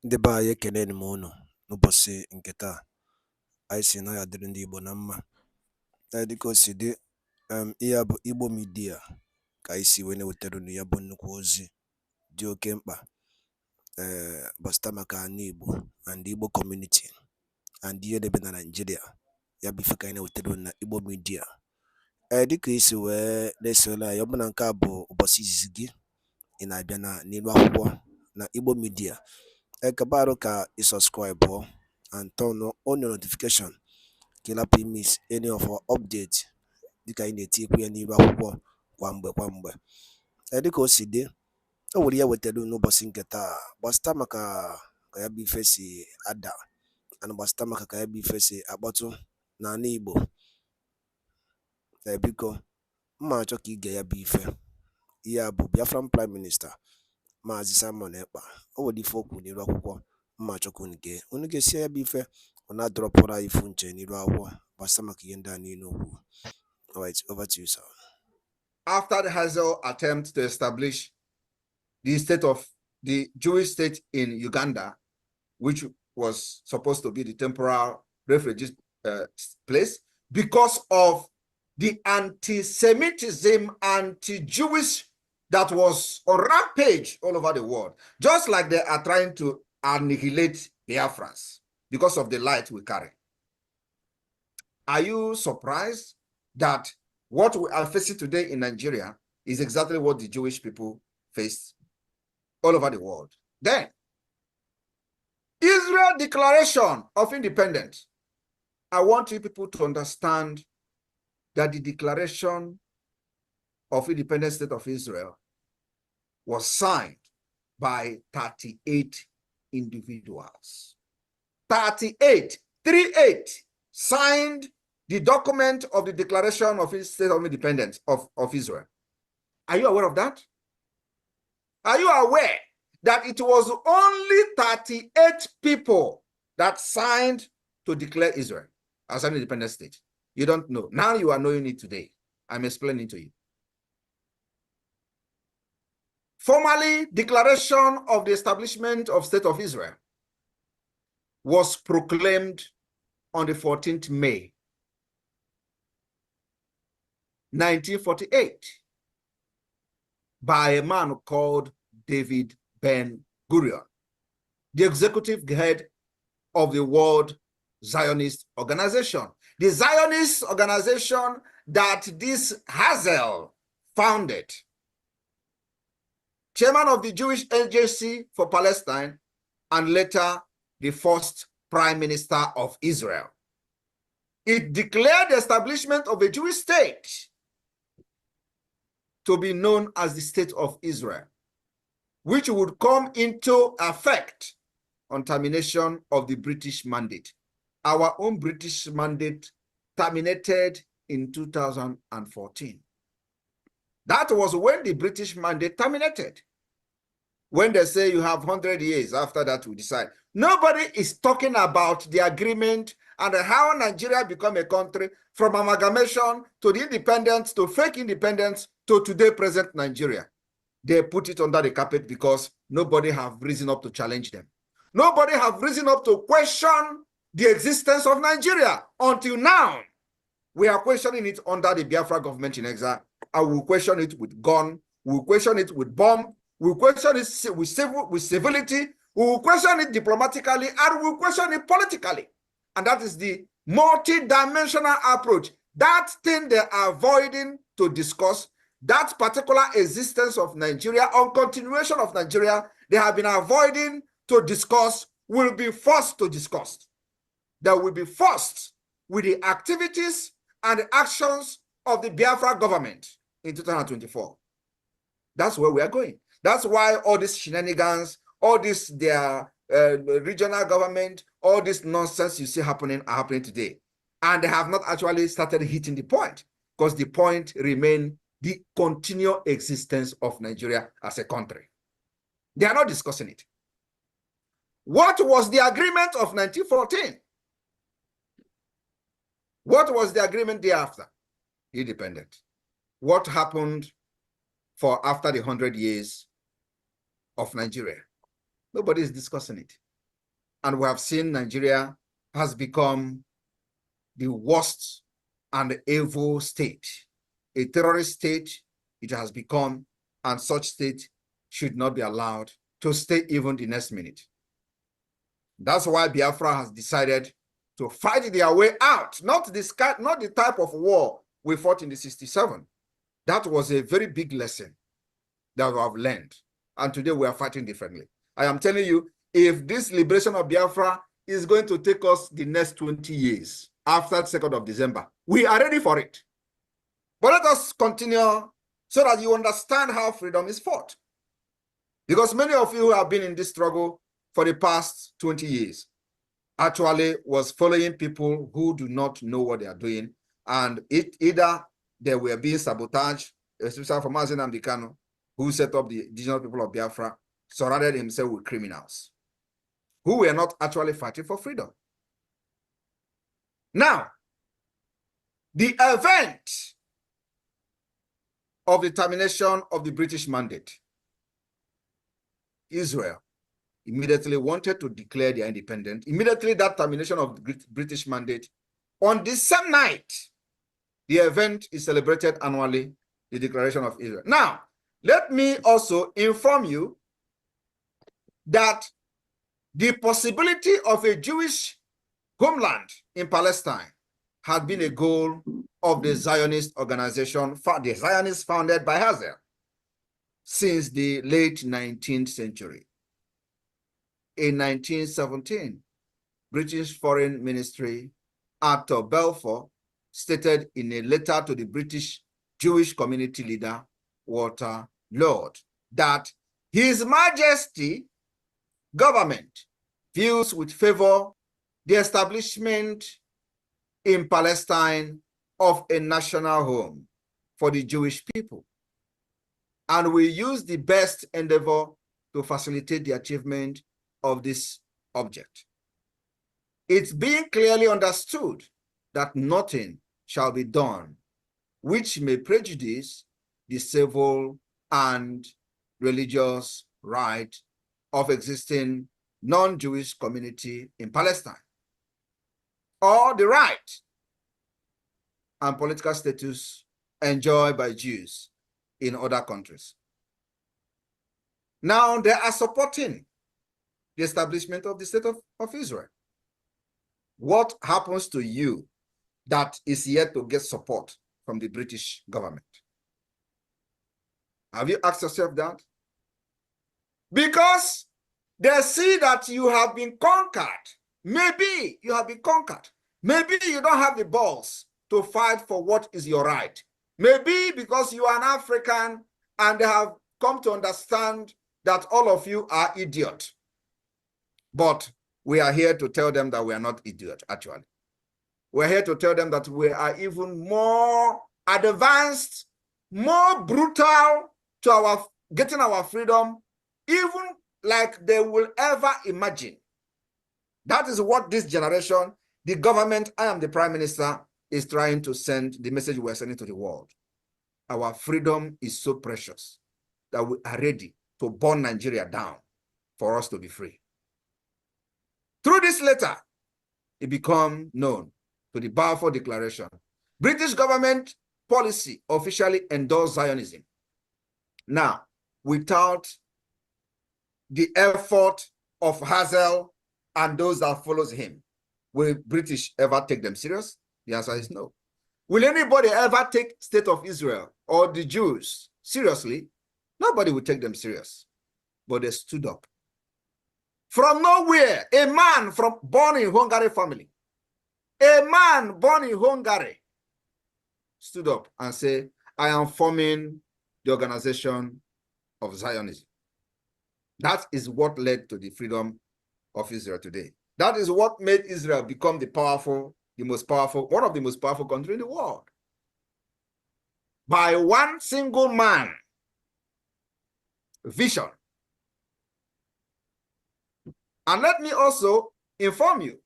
Ndị be anyị ekeneni m unu n'ụbọchị nke taa. Anyị sị na ya dịrị ndị Igbo na mma. Dịka o si dị, ihe a bụ Igbo midia ka anyị si wee na-ewetara unu ya bụ nnukwu ozi dị oke mkpa gbasịta maka ana Igbo and Igbo community and ihe debe na Nigeria. Ya bụ ife ka anyị na-ewetara unu na Igbo midia. Dịka isi wee na-esole anyị, ọ bụ na nke a bụ ụbọchị izizi gị ị na-abịa n'ilu akwụkwọ na Igbo midia, kabaru ka i subscribe and turn on your notification ka ị lapụ miss any of our update dịka anyị na-etikwu ya n'ilu akwụkwọ kwa mgbe. Dịka o si dị, o nwere ya wetara n'ụbọchị nke taa gbasịta maka ka ya bụ ife si ada and gbasịta maka ka ya bụ ife si akpọtụ n'ala Igbo. Biko mma achọ ka ige ya bụ ife. Ihe a bụ Biafran Prime Minister MAZI Simon Ekpa. O nwere ife okwu n'ilu akwụkwọ mma achọ ka unu ga-esi ya bụ ife ọ na-adọrọpụrụ anyị ifu nche n'ilu akwụkwọ gbasịta maka ihe ndị a niile okwu. Alright, over to you, sir. After the Hazel attempt to establish the Jewish state in Uganda, which was supposed to be the temporal refugee place, because of the anti-Semitism, anti-Jewish that was on rampage all over the world, just like they are trying to annihilate Biafrans because of the light we carry. Are you surprised that what we are facing today in Nigeria is exactly what the Jewish people faced all over the world? Then, Israel Declaration of Independence. I want you people to understand that the Declaration of Independent State of Israel was signed by 38 individuals. 38 signed the document of the Declaration of State of Independence of Israel. Are you aware of that? Are you aware that it was only 38 people that signed to declare Israel as an independent state? You don't know. Now you are knowing it today. I'm explaining to you. Formally, Declaration of the Establishment of State of Israel was proclaimed on the 14th May, 1948, by a man called David Ben-Gurion, the executive head of the World Zionist Organization. The Zionist organization that this Hazel founded. Chairman of the Jewish Agency for Palestine, and later the first Prime Minister of Israel. It declared the establishment of a Jewish state to be known as the State of Israel, which would come into effect on termination of the British mandate. Our own British mandate terminated in 2014. That was when the British mandate terminated. When they say you have 100 years after that we decide. Nobody is talking about the agreement and how Nigeria become a country from amalgamation to the independence to fake independence to today present Nigeria. They put it under the carpet because nobody have risen up to challenge them. Nobody have risen up to question the existence of Nigeria. Until now, we are questioning it under the Biafra government in exile. I will question it with gun. We will question it with bomb. We will question it with civility. We will question it diplomatically, and we will question it politically. And that is the multidimensional approach. That thing they are avoiding to discuss, that particular existence of Nigeria, or continuation of Nigeria, they have been avoiding to discuss, will be forced to discuss. They will be forced with the activities and the actions of the Biafra government in 2024. That's where we are going. That's why all these shenanigans, all this their regional government, all this nonsense you see happening are happening today. And they have not actually started hitting the point, because the point remains the continual existence of Nigeria as a country. They are not discussing it. What was the agreement of 1914? What was the agreement thereafter? Independent. What happened for after the 100 years of Nigeria? Nobody is discussing it. And we have seen Nigeria has become the worst and evil state, a terrorist state it has become, and such state should not be allowed to stay even the next minute. That's why Biafra has decided to fight their way out, not the type of war we fought in the 67. That was a very big lesson that we have learned. And today we are fighting differently. I am telling you, if this liberation of Biafra is going to take us the next 20 years after the 2nd of December, we are ready for it. But let us continue so that you understand how freedom is fought. Because many of you who have been in this struggle for the past 20 years actually was following people who do not know what they are doing. And either they were being sabotaged, especially for MAZI and kanu, who set up the indigenous people of Biafra, surrounded himself with criminals who were not actually fighting for freedom. Now, the event of the termination of the British mandate, Israel immediately wanted to declare their independence. Immediately that termination of the British mandate, on the same night, the event is celebrated annually, the declaration of Israel. Now, let me also inform you that the possibility of a Jewish homeland in Palestine had been a goal of the Zionist organization, the Zionists founded by Hazel, since the late 19th century. In 1917, British Foreign Ministry Arthur Balfour stated in a letter to the British Jewish community leader, Walter Lord, that His Majesty government views with favor the establishment in Palestine of a national home for the Jewish people, and we use the best endeavor to facilitate the achievement of this object. It's being clearly understood that nothing shall be done which may prejudice the civil and religious right of existing non-Jewish community in Palestine, or the right and political status enjoyed by Jews in other countries. Now they are supporting the establishment of the state of Israel. What happens to you that is yet to get support from the British government? Have you asked yourself that? Because they see that you have been conquered. Maybe you have been conquered. Maybe you don't have the balls to fight for what is your right. Maybe because you are an African and they have come to understand that all of you are idiots. But we are here to tell them that we are not idiots, actually. We're here to tell them that we are even more advanced, more brutal to our getting our freedom, even like they will ever imagine. That is what this generation, the government, I am the prime minister, is trying to send the message we're sending to the world. Our freedom is so precious that we are ready to burn Nigeria down for us to be free. Through this letter, it became known to the Balfour Declaration. British government policy officially endorsed Zionism. Now, without the effort of Hazel and those that follows him, will British ever take them serious? The answer is no. Will anybody ever take State of Israel or the Jews seriously? Nobody will take them serious. But they stood up. From nowhere, a man born in Hungary family, a man born in Hungary stood up and said, I am forming the organization of Zionism. That is what led to the freedom of Israel today. That is what made Israel become one of the most powerful countries in the world. By one single man vision. And let me also inform you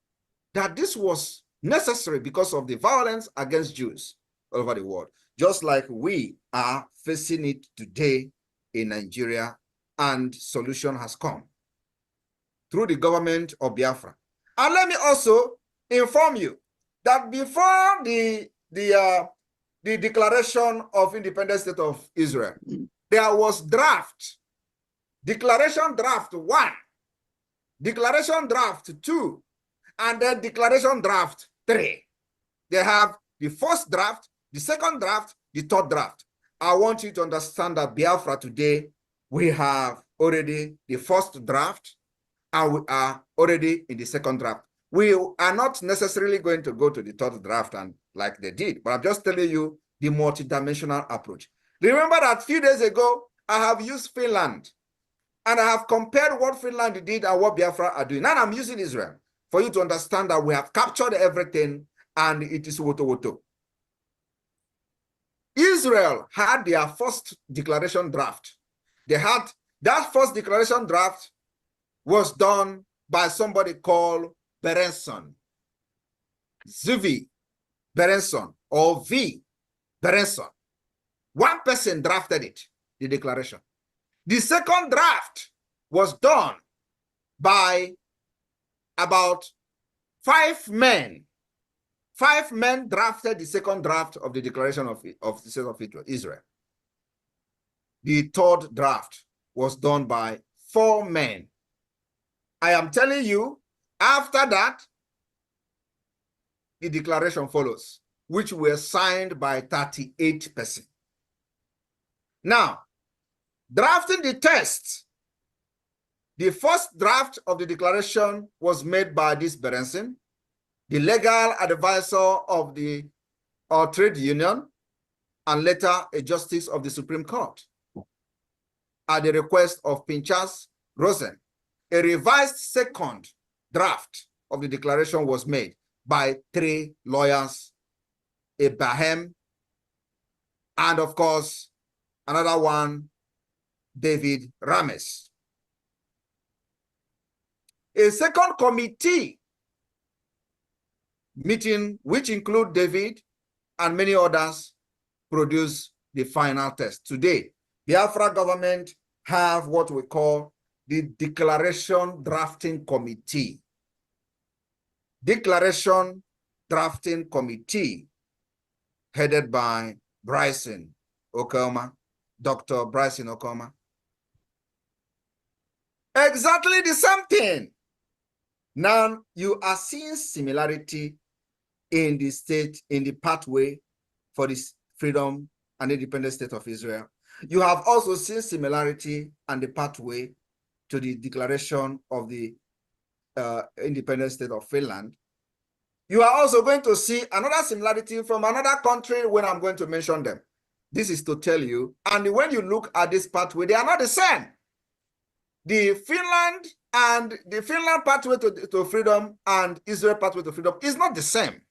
that this was necessary because of the violence against Jews all over the world, just like we are facing it today in Nigeria, and solution has come. through the government of Biafra. And let me also inform you that before the Declaration of Independent State of Israel, there was draft, Declaration Draft 1, Declaration Draft 2, and then Declaration Draft 3. They have the first draft, the second draft, the third draft. I want you to understand that Biafra today, we have already the first draft, and we are already in the second draft. We are not necessarily going to go to the third draft and like they did, but I'm just telling you the multidimensional approach. Remember that a few days ago, I have used Finland, and I have compared what Finland did and what Biafra are doing. Now I'm using Israel for you to understand that we have captured everything and it is woto-woto. Israel had their first declaration draft. They had that first declaration draft was done by somebody called Berenson, Zvi Berenson, or V Berenson. One person drafted it, the declaration. The second draft was done by about 5 men. 5 men drafted the second draft of the Declaration of the State of Israel. The third draft was done by 4 men. I am telling you, after that, the declaration follows, which were signed by 38 persons. Now, drafting the text, the first draft of the declaration was made by this Berenson, the legal advisor of the trade union, and later a justice of the Supreme Court. At the request of Pinchas Rosen, a revised second draft of the declaration was made by 3 lawyers, Abraham, and of course, another one, David Rames. A second committee meeting, which include David and many others, produce the final text. Today, Biafra government have what we call the Declaration Drafting Committee. Declaration Drafting Committee, headed by Bryson Okoma, Dr. Bryson Okoma. Exactly the same thing. Now you are seeing similarity in the state, in the pathway for this freedom and independent state of Israel. You have also seen similarity and the pathway to the declaration of the independent state of Finland. You are also going to see another similarity from another country when I'm going to mention them. This is to tell you, and when you look at this pathway, they are not the same. The Finland pathway to freedom and Israel pathway to freedom is not the same.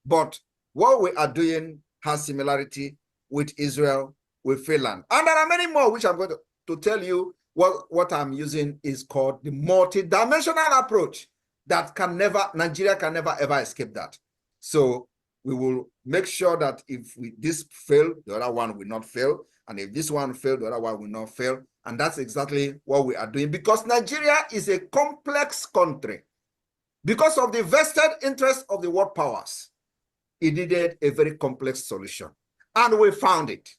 But what we are doing has similarity with Israel, with Finland. And there are many more, which I'm going to tell you. What I'm using is called the multidimensional approach that Nigeria can never ever escape that. So we will make sure that if this fail, the other one will not fail. And if this one fail, the other one will not fail. And that's exactly what we are doing, because Nigeria is a complex country. Because of the vested interest of the world powers, it needed a very complex solution. And we found it.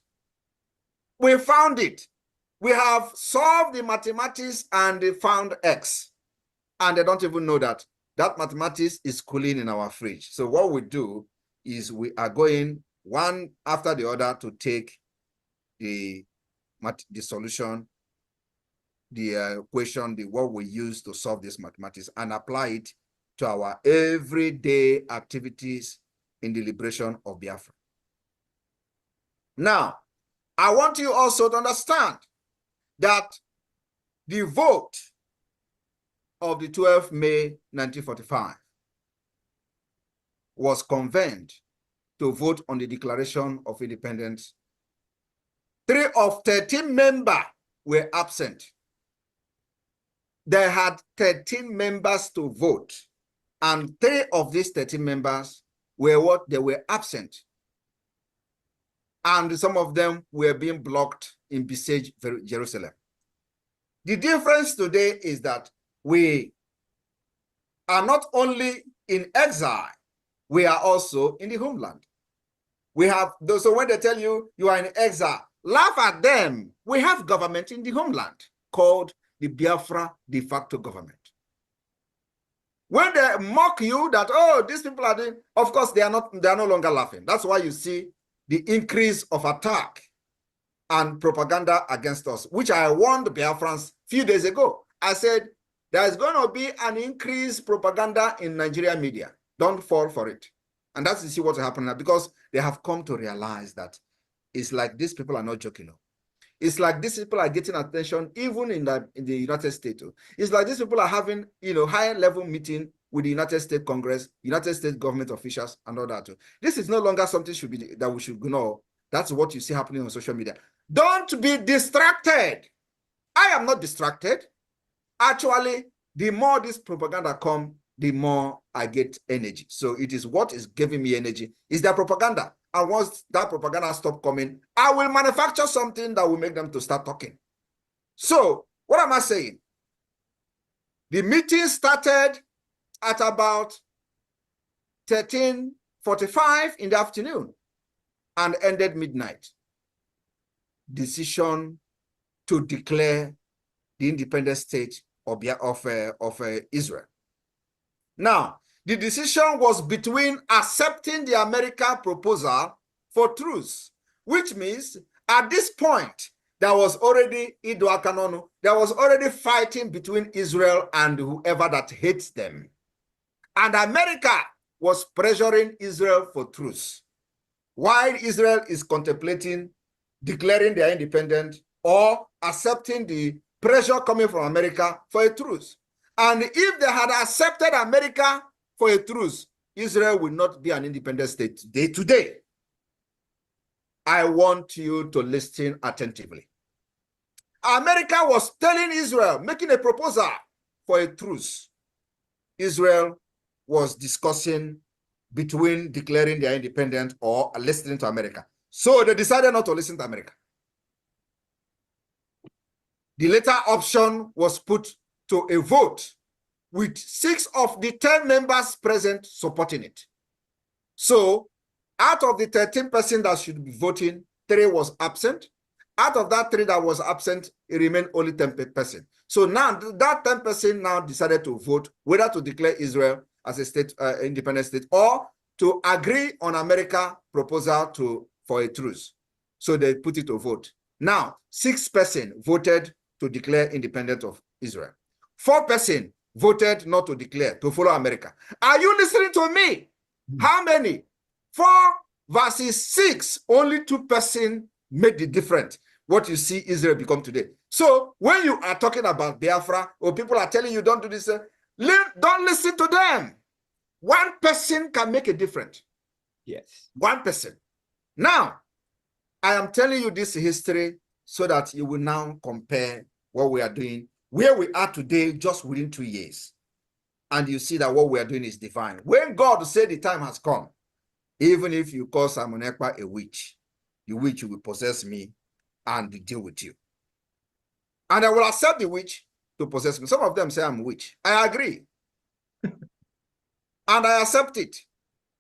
We found it. We have solved the mathematics and they found X. And they don't even know that that mathematics is cooling in our fridge. So what we do is we are going one after the other to take the solution, the equation, what we use to solve this mathematics, and apply it to our everyday activities in the liberation of Biafra. Now, I want you also to understand that the vote of the 12th May 1945 was convened to vote on the Declaration of Independence. 3 of 13 members were absent. They had 13 members to vote, and 3 of these 13 members were what? They were absent. And some of them were being blocked in besieged Jerusalem. The difference today is that we are not only in exile, we are also in the homeland. We have those, so when they tell you you are in exile, laugh at them. We have government in the homeland called the Biafra de facto government. When they mock you that, oh, these people are doing, of course, they are no longer laughing. That's why you see the increase of attack and propaganda against us, which I warned the Biafrans a few days ago. I said, there's going to be an increased propaganda in Nigerian media. Don't fall for it. And that's to see what's happening now, because they have come to realize that it's like these people are not joking. It's like these people are getting attention even in the United States. It's like these people are having, higher level meeting with the United States Congress, United States government officials, and all that. This is no longer something that we should know. That's what you see happening on social media. Don't be distracted. I am not distracted. Actually, the more this propaganda comes, the more I get energy. So it is what is giving me energy is their propaganda. And once that propaganda stops coming, I will manufacture something that will make them to start talking. So what am I saying? The meeting started at about 13:45 in the afternoon and ended midnight. Decision to declare the independent state of Israel. Now, the decision was between accepting the American proposal for truce, which means at this point, there was already there was already fighting between Israel and whoever that hates them. And America was pressuring Israel for truce, while Israel is contemplating declaring their independence or accepting the pressure coming from America for a truce. And if they had accepted America for a truce, Israel will not be an independent state today. I want you to listen attentively. America was telling Israel, making a proposal for a truce. Israel was discussing between declaring their independence or listening to America. So they decided not to listen to America. The latter option was put to a vote with 6 of the 10 members present supporting it. So out of the 13% that should be voting, 3 was absent. Out of that 3 that was absent, it remained only 10%. So now that 10% now decided to vote whether to declare Israel as a state, independent state, or to agree on America's proposal for a truce. So they put it to vote. Now, 6% voted to declare independence of Israel. 4% voted not to declare, to follow America. Are you listening to me? How many? 4 versus 6, only 2% made the difference. What you see Israel become today. So when you are talking about Biafra, or people are telling you don't do this, don't listen to them. 1% can make a difference. Yes. 1%. Now, I am telling you this history so that you will now compare what we are doing, where we are today, just within 2 years. And you see that what we are doing is divine. When God said the time has come, even if you call Simon Ekpa a witch, the witch will possess me and deal with you. And I will accept the witch to possess me. Some of them say I'm a witch. I agree. And I accept it.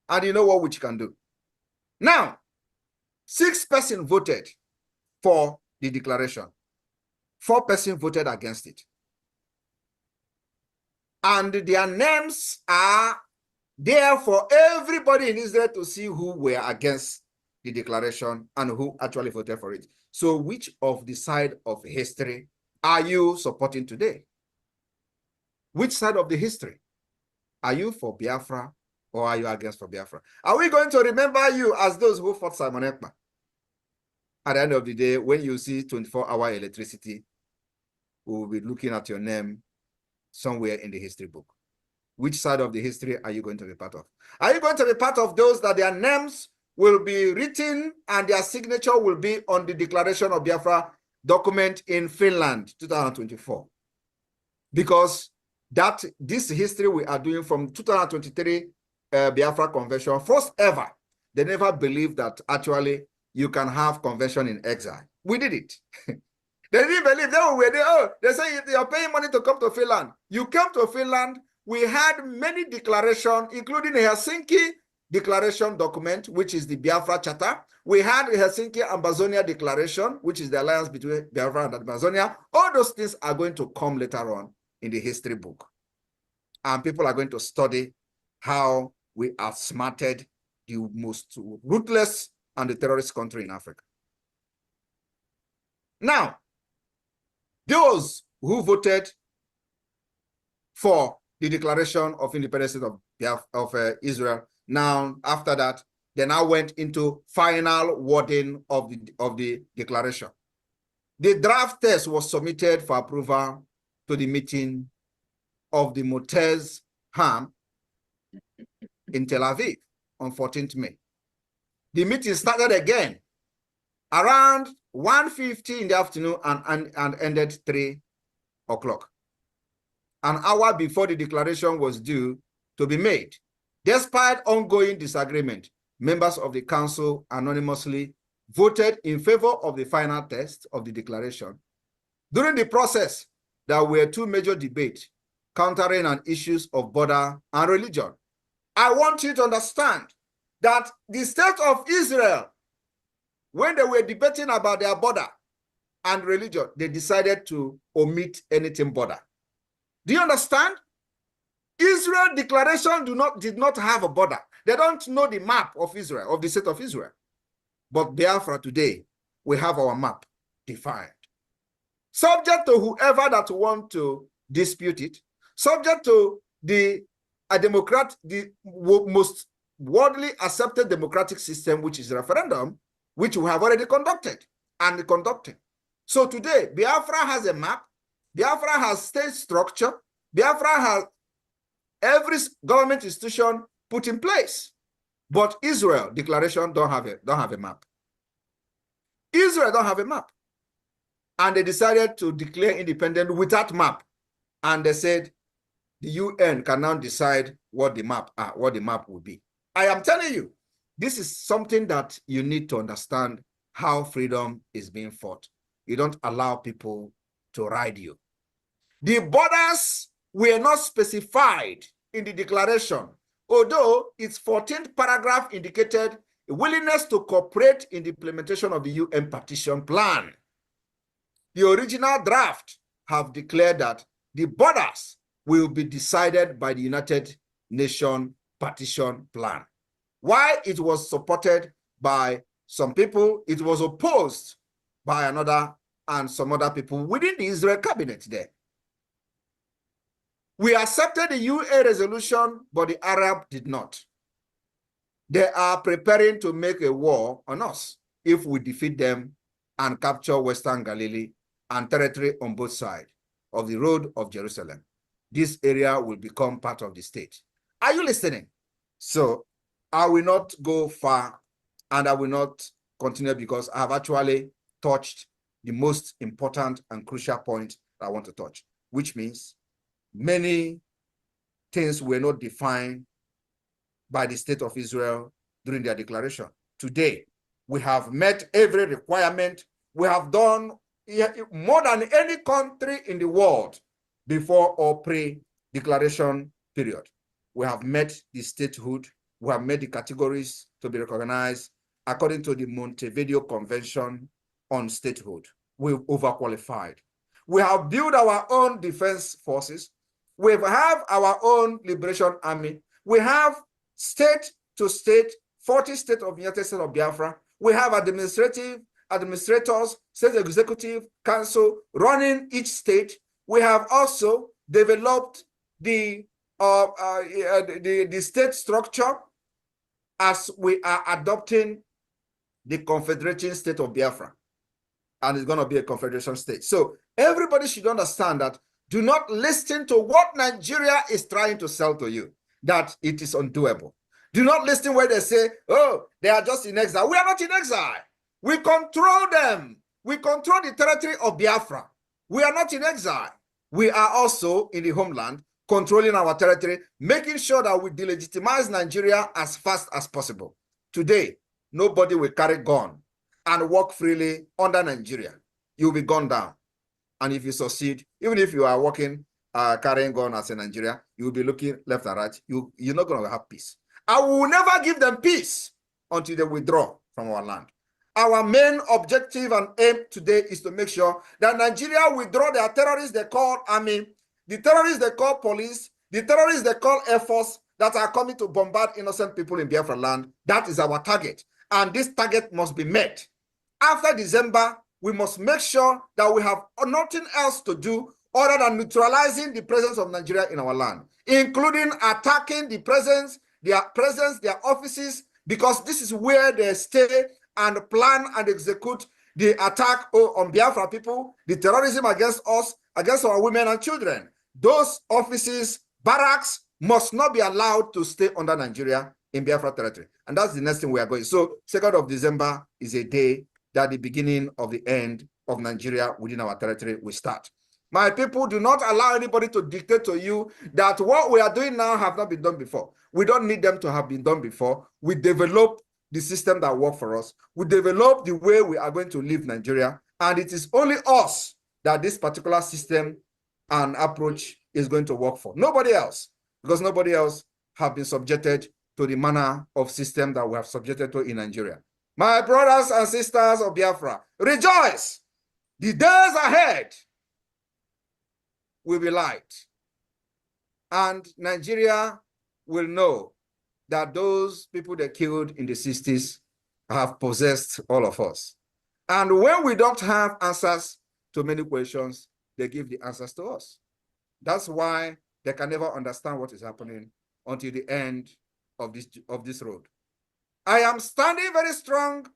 And you know what witch can do. Now, 6% voted for the declaration. 4% voted against it. And their names are there for everybody in Israel to see who were against the declaration and who actually voted for it. So which of the side of history are you supporting today? Which side of the history? Are you for Biafra or are you against for Biafra? Are we going to remember you as those who fought Simon Ekpa? At the end of the day, when you see 24-hour electricity, we will be looking at your name somewhere in the history book. Which side of the history are you going to be part of? Are you going to be part of those that their names will be written and their signature will be on the Declaration of Biafra document in Finland, 2024? Because this history we are doing from 2023 Biafra Convention, first ever, they never believed that actually you can have convention in exile. We did it. They didn't believe. They were there. Oh, they say you're paying money to come to Finland. You came to Finland we had many declarations, including the Helsinki Declaration document, which is the Biafra Charter. We had the Helsinki Amazonia Declaration, which is the alliance between Biafra and Amazonia. All those things are going to come later on in the history book. And people are going to study how we outsmarted the most ruthless and the terrorist country in Africa. Now, those who voted for the Declaration of Independence of Israel, now after that, they now went into final wording of the declaration. The draft text was submitted for approval to the meeting of the Motez Ham in Tel Aviv on 14th May. The meeting started again around 1:50 in the afternoon and ended 3 o'clock. An hour before the declaration was due to be made. Despite ongoing disagreement, members of the council anonymously voted in favor of the final text of the declaration. During the process, there were two major debates countering on issues of border and religion. I want you to understand that the state of Israel, when they were debating about their border and religion, they decided to omit anything border. Do you understand? Israel declaration did not have a border. They don't know the map of Israel, of the state of Israel. But Biafra today, we have our map defined. Subject to whoever that want to dispute it, subject to the most widely accepted democratic system, which is referendum, which we have already conducted and conducting. So today, Biafra has a map, Biafra has state structure, Biafra has every government institution put in place. But Israel declaration don't have a map. Israel don't have a map. And they decided to declare independence without map. And they said the UN can now decide what the map will be. I am telling you, this is something that you need to understand how freedom is being fought. You don't allow people to ride you. The borders were not specified in the declaration, although its 14th paragraph indicated a willingness to cooperate in the implementation of the UN partition plan. The original draft have declared that the borders will be decided by the United Nations partition plan. While it was supported by some people, it was opposed by another and some other people within the Israel cabinet there. We accepted the UN resolution, but the Arab did not. They are preparing to make a war on us if we defeat them and capture Western Galilee and territory on both sides of the road of Jerusalem. This area will become part of the state. Are you listening? So I will not go far and I will not continue because I have actually touched the most important and crucial point I want to touch, which means many things were not defined by the state of Israel during their declaration. Today, we have met every requirement. We have done more than any country in the world before or pre-declaration period. We have met the statehood. We have met the categories to be recognized according to the Montevideo Convention on Statehood. We've overqualified. We have built our own defense forces. We have our own liberation army. We have state to state, 40 states of the United States of Biafra. We have administrators, state executive council running each state. We have also developed the state structure as we are adopting the confederating state of Biafra. And it's going to be a confederation state. So everybody should understand that do not listen to what Nigeria is trying to sell to you, that it is undoable. Do not listen where they say, oh, they are just in exile. We are not in exile. We control them. We control the territory of Biafra. We are not in exile. We are also in the homeland, controlling our territory, making sure that we delegitimize Nigeria as fast as possible. Today, nobody will carry gun and walk freely under Nigeria. You will be gunned down. And if you succeed, even if you are walking carrying gun as in Nigeria, you will be looking left and right. You're not going to have peace. I will never give them peace until they withdraw from our land. Our main objective and aim today is to make sure that Nigeria withdraw their terrorists they call army, the terrorists they call police, the terrorists they call air force that are coming to bombard innocent people in Biafra land. That is our target. And this target must be met. After December, we must make sure that we have nothing else to do other than neutralizing the presence of Nigeria in our land, including attacking the presence, their offices, because this is where they stay and plan and execute the attack on Biafra people, the terrorism against us, against our women and children. Those offices, barracks, must not be allowed to stay under Nigeria in Biafra territory. And that's the next thing we are going. So 2nd of December is a day that the beginning of the end of Nigeria within our territory will start. My people, do not allow anybody to dictate to you that what we are doing now have not been done before. We don't need them to have been done before. We develop the system that works for us. We develop the way we are going to live Nigeria. And it is only us that this particular system and approach is going to work for. Nobody else, because nobody else have been subjected to the manner of system that we have subjected to in Nigeria. My brothers and sisters of Biafra, rejoice! The days ahead will be light. And Nigeria will know that those people they killed in the 60s have possessed all of us. And when we don't have answers to many questions, they give the answers to us. That's why they can never understand what is happening until the end of this road. I am standing very strong,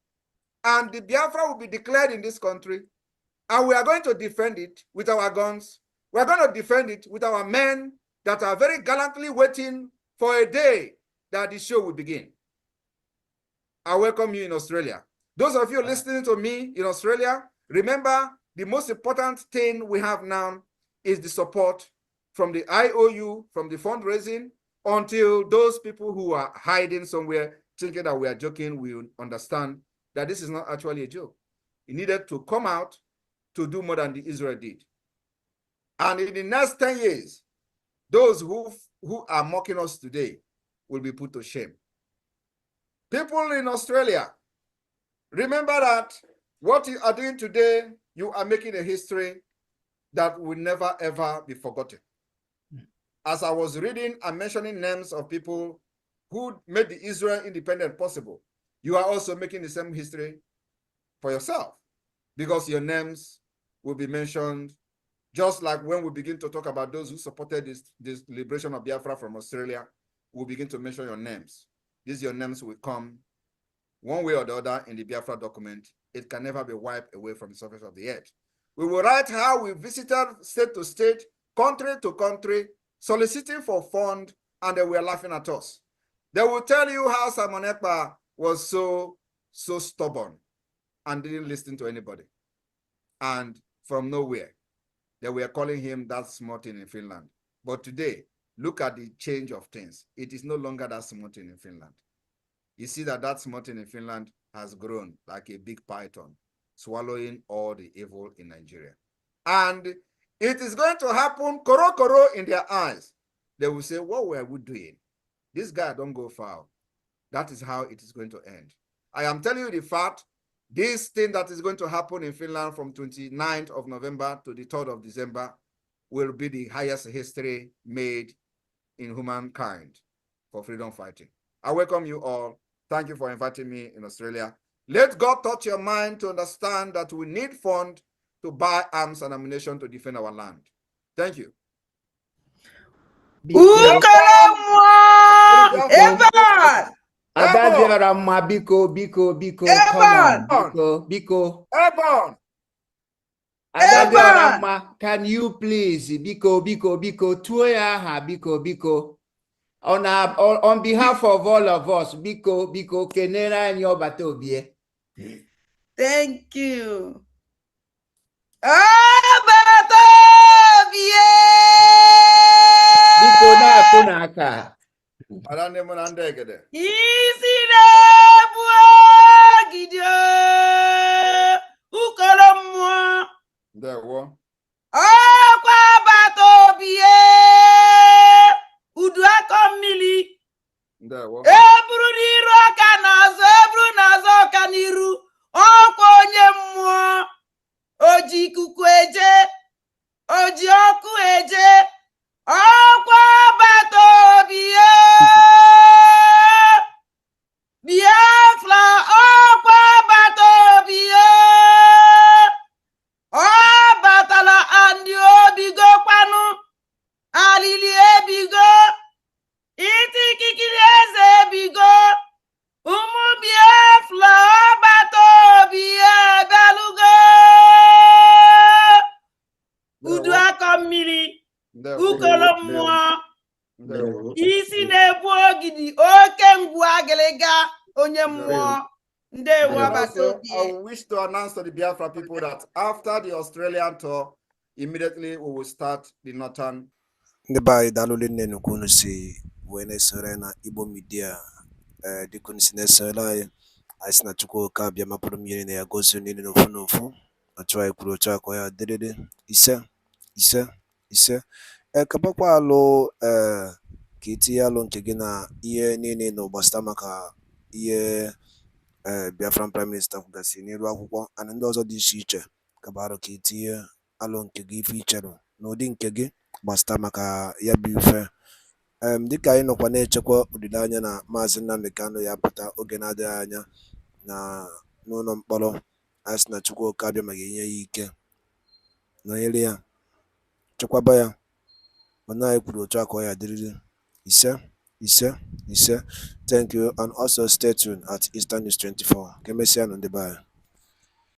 and the Biafra will be declared in this country, and we are going to defend it with our guns. We're going to defend it with our men that are very gallantly waiting for a day that the show will begin. I welcome you in Australia. Those of you listening to me in Australia, remember the most important thing we have now is the support from the IOU, from the fundraising, until those people who are hiding somewhere thinking that we are joking will understand that this is not actually a joke. It needed to come out to do more than the Israel did. And in the next 10 years, those who are mocking us today will be put to shame. People in Australia, remember that what you are doing today, you are making a history that will never, ever be forgotten. As I was reading and mentioning names of people who made the Israel independence possible, you are also making the same history for yourself, because your names will be mentioned, just like when we begin to talk about those who supported this liberation of Biafra from Australia, we'll begin to mention your names. Your names will come one way or the other in the Biafra document. It can never be wiped away from the surface of the earth. We will write how we visited state to state, country to country, soliciting for funds, and they were laughing at us. They will tell you how Simon Ekpa was so stubborn and didn't listen to anybody. And from nowhere, they were calling him that small thing in Finland. But today, look at the change of things. It is no longer that small thing in Finland. You see that small thing in Finland has grown like a big python, swallowing all the evil in Nigeria. And it is going to happen koro in their eyes. They will say, what were we doing? This guy don't go far. That is how it is going to end. I am telling you the fact, this thing that is going to happen in Finland from 29th of November to the 3rd of December will be the highest history made in humankind for freedom fighting. I welcome you all. Thank you for inviting me in Australia. Let God touch your mind to understand that we need funds to buy arms and ammunition to defend our land. Thank you. Biko, come on. Biko. Can you please, Biko, tuya Biko. On behalf of all of us, Biko, kenera and your batobie. Thank you. Biko na kunaka. There we ọkwa agbata obi udu akọ mmiri eburu n'iru ọka n'azụ eburu n'azụ ọka n'iru ọkwa onye mmụọ oji ikuku eje oji ọkụ eje ọkwa agbata obi Biafra ọkwa agbata obi ọ batala andị obigo kwanụ alili ebigo iti ikikiri eze ebigo ụmụ Biafra ọgbata obi abịalugo udu akọ mmiri ukolo mmụọ isi na-ebu ogidi oke ngwu agịlịga onye mmụọ ndewo agbata obi. I wish to announce to the Biafra people that after the Australian tour, immediately we will start the northern. Ndị be anyị daalụ nne nnukwu unu si wee na-esore na Igbo Media dịka unu si na-esore anyị sị na Chukwu oke abịa mapụrụ mmiri na ya gozie niile n'ofu n'ofu otu anyị kwuru otu akọ ya dịrịrị ise kabakwa alụ ka itinye alụ nke gị na ihe niile na gbasara maka ihe Biafran Prime Minister kwugasị n'iru akwụkwọ ana ndị ọzọ dị iche iche kabarụ ka itinye alụ nke gị ife ichere n'ụdị nke gị gbasara maka ya bụ ife dịka anyị nọkwa na-echekwa olileanya na Maazị Nnamdi Kanu ya pụta oge na-adịghị anya na n'ụlọ mkpọrọ anyị sị na Chukwu oke abịa ma ga-enye ya ike nọnyere ya chekwaba ya mana anyị kwuru otu akọ ya dịrịrị ise. Thank you and also stay tuned at Eastern News 24. Ka emesịa nụ ndị be anyị.